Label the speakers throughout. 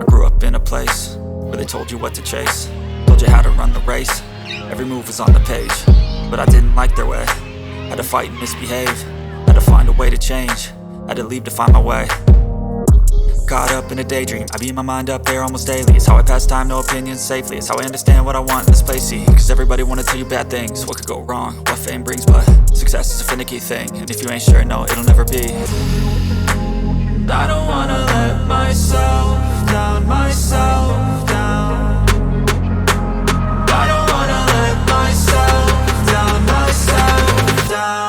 Speaker 1: grew up in a place where they told you what to chase, told you how to run the race. Every move was on the page, but I didn't like their way. Had to fight and misbehave, had to find a way to change, had to leave to find my way. Caught up in a daydream, I beat my mind up there almost daily. It's how I pass time, no opinions safely. It's how I understand what I want in this place, see. Cause everybody wanna tell you bad things, what could go wrong, what fame brings. But success is a finicky thing, and if you ain't sure, no, it'll never be. I don't wanna let myself down, myself down. I don't wanna let myself down, myself down.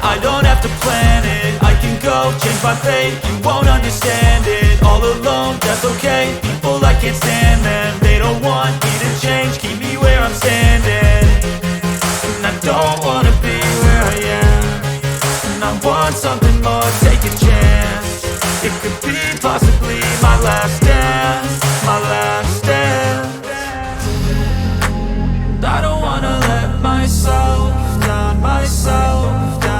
Speaker 1: I don't have to plan it, I can go change my fate. You won't understand it, all alone, that's okay. People, I can't stand them, they don't want me to change. Keep me where I'm standing, and I don't wanna be where I am. And I want something more, take a chance. It could be possibly my last dance, my last dance. I don't wanna let myself down, myself down.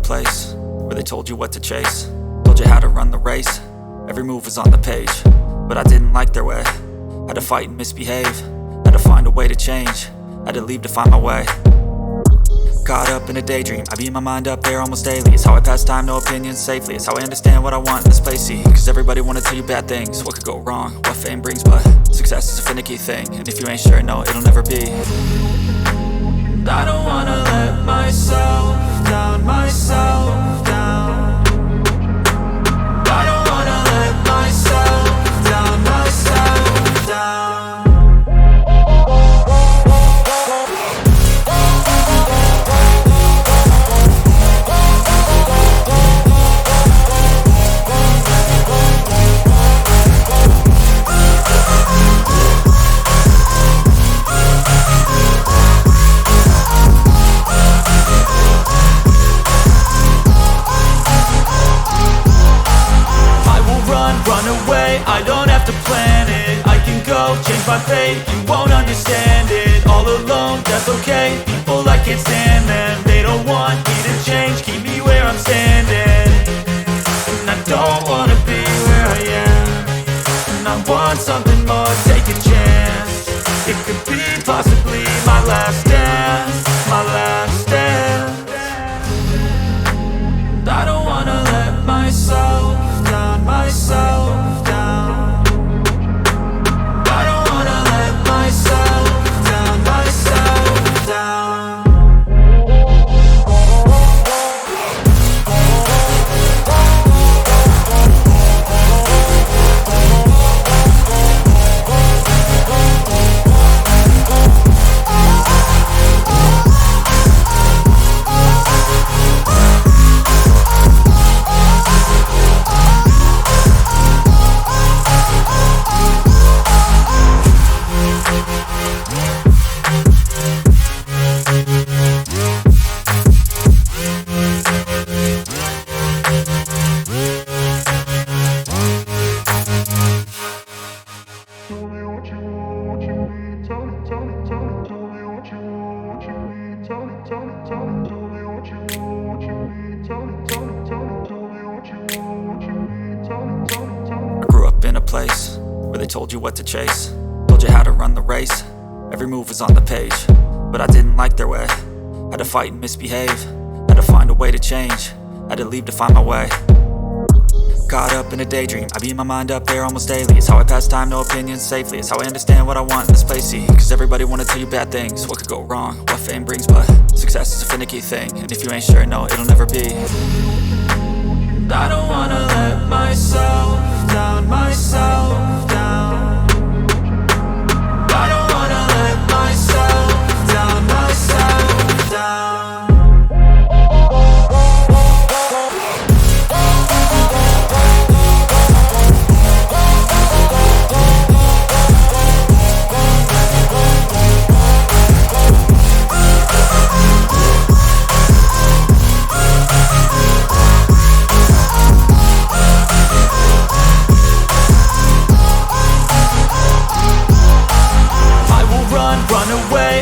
Speaker 1: Place where they told you what to chase, told you how to run the race. Every move was on the page, but I didn't like their way. Had to fight and misbehave, had to find a way to change, had to leave to find my way. Caught up in a daydream, I beat my mind up there almost daily. It's how I pass time, no opinions safely. It's how I understand what I want in this place, see. Cause everybody wanna tell you bad things, what could go wrong, what fame brings. But success is a finicky thing, and if you ain't sure, no, it'll never be. I don't wanna let myself down, myself down. I don't wanna let myself down, myself down. I don't have to plan it, I can go change my fate. You won't understand it, all alone, that's okay. People, I can't stand them, they don't want me to change. Keep me where I'm standing, and I don't wanna be where I am. And I want something more, take a chance. It could be possibly my last dance, my last dance. I don't wanna let myself down, myself down. place where they told you what to chase, told you how to run the race. Every move was on the page, but I didn't like their way. Had to fight and misbehave, had to find a way to change, had to leave to find my way. Caught up in a daydream, I beat my mind up there almost daily. It's how I pass time, no opinions safely. It's how I understand what I want in this place, see. Cause everybody wanna tell you bad things, what could go wrong, what fame brings. But success is a finicky thing, and if you ain't sure, no, it'll never be. I don't wanna let myself down, myself down. I don't wanna let myself down, myself down.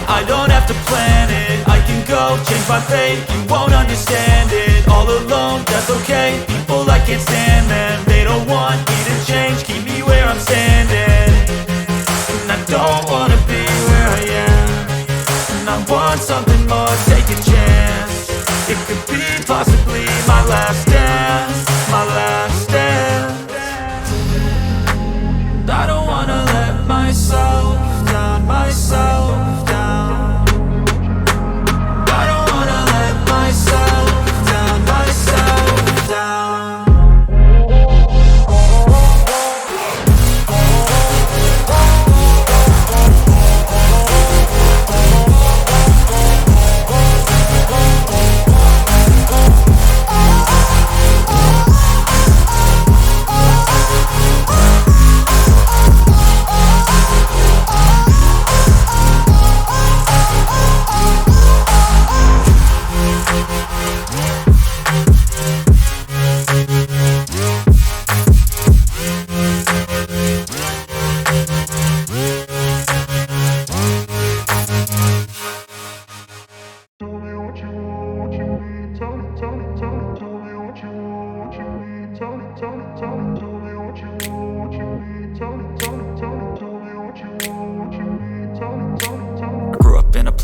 Speaker 1: I don't have to plan it, I can go change my fate. You won't understand it, all alone, that's okay. People I can't stand them, they don't want me to change. Keep me where I'm standing, and I don't wanna be where I am. And I want something more, take a chance. It could be possibly my last dance, my last dance. I don't wanna let myself down, myself down.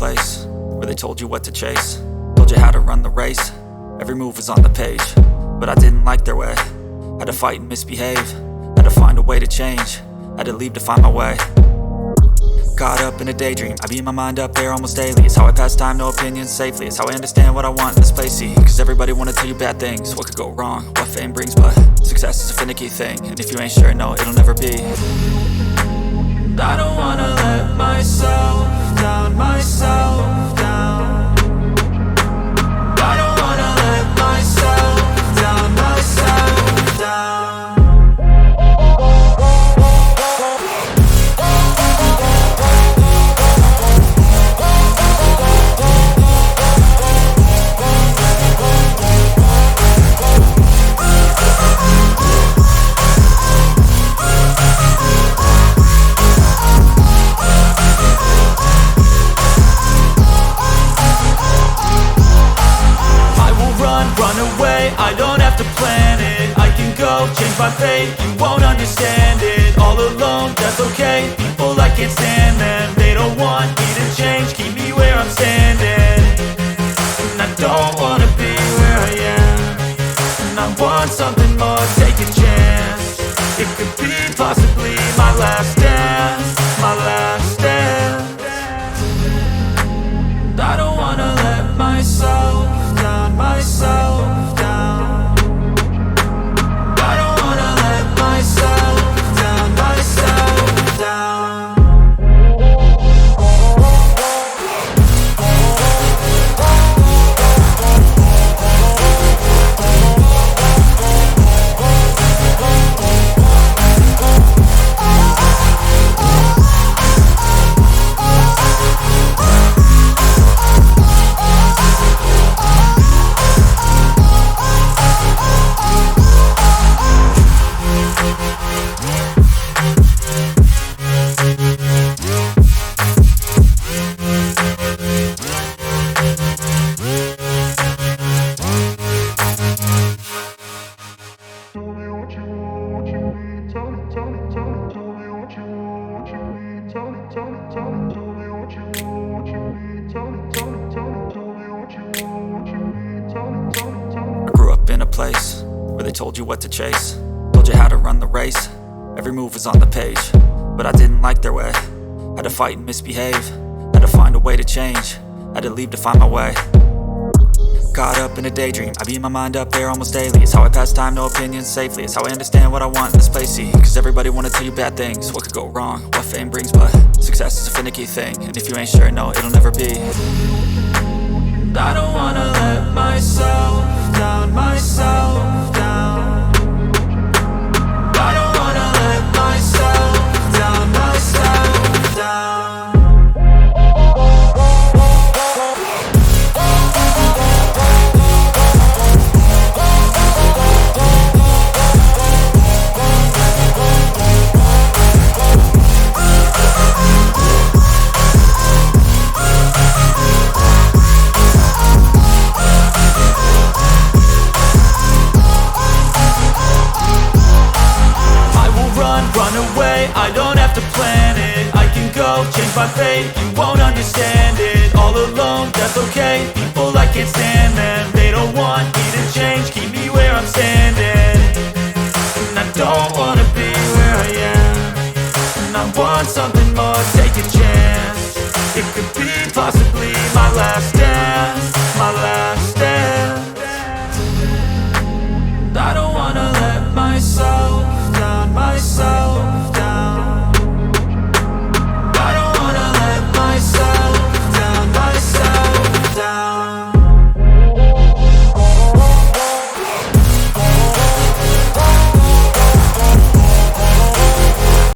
Speaker 1: Place where they told you what to chase, told you how to run the race. Every move was on the page, but I didn't like their way. Had to fight and misbehave, had to find a way to change, had to leave to find my way. Caught up in a daydream, I beat my mind up there almost daily. It's how I pass time, no opinions safely. It's how I understand what I want in this place, see. Cause everybody wanna tell you bad things, what could go wrong, what fame brings. But success is a finicky thing, and if you ain't sure, no, it'll never be. I don't wanna let myself down, myself down. I don't wanna let myself down, myself down. I don't have to plan it, I can go change my fate. You won't understand it, all alone, that's okay. People I can't stand them, they don't want me to change. Keep me where I'm standing, and I don't wanna be where I am. And I want something more, take a chance. It could be possibly my last dance, my last dance. I don't wanna let myself down, myself down. Tell me told you what to chase, told you how to run the race. Every move was on the page, but I didn't like their way. Had to fight and misbehave, had to find a way to change, had to leave to find my way. Caught up in a daydream, I beat my mind up there almost daily. It's how I pass time, no opinions safely. It's how I understand what I want in this place, see. Cause everybody wanna tell you bad things, what could go wrong, what fame brings. But success is a finicky thing, and if you ain't sure, no, it'll never be. I don't wanna let myself down, myself down. I don't wanna let myself down, myself down. I don't have to plan it, I can go change my fate. You won't understand it, all alone, that's okay. People, I can't stand them, they don't want me to change. Keep me where I'm standing, and I don't wanna be where I am. And I want something more, take a chance. It could be possibly my last dance, my last dance. I don't wanna let myself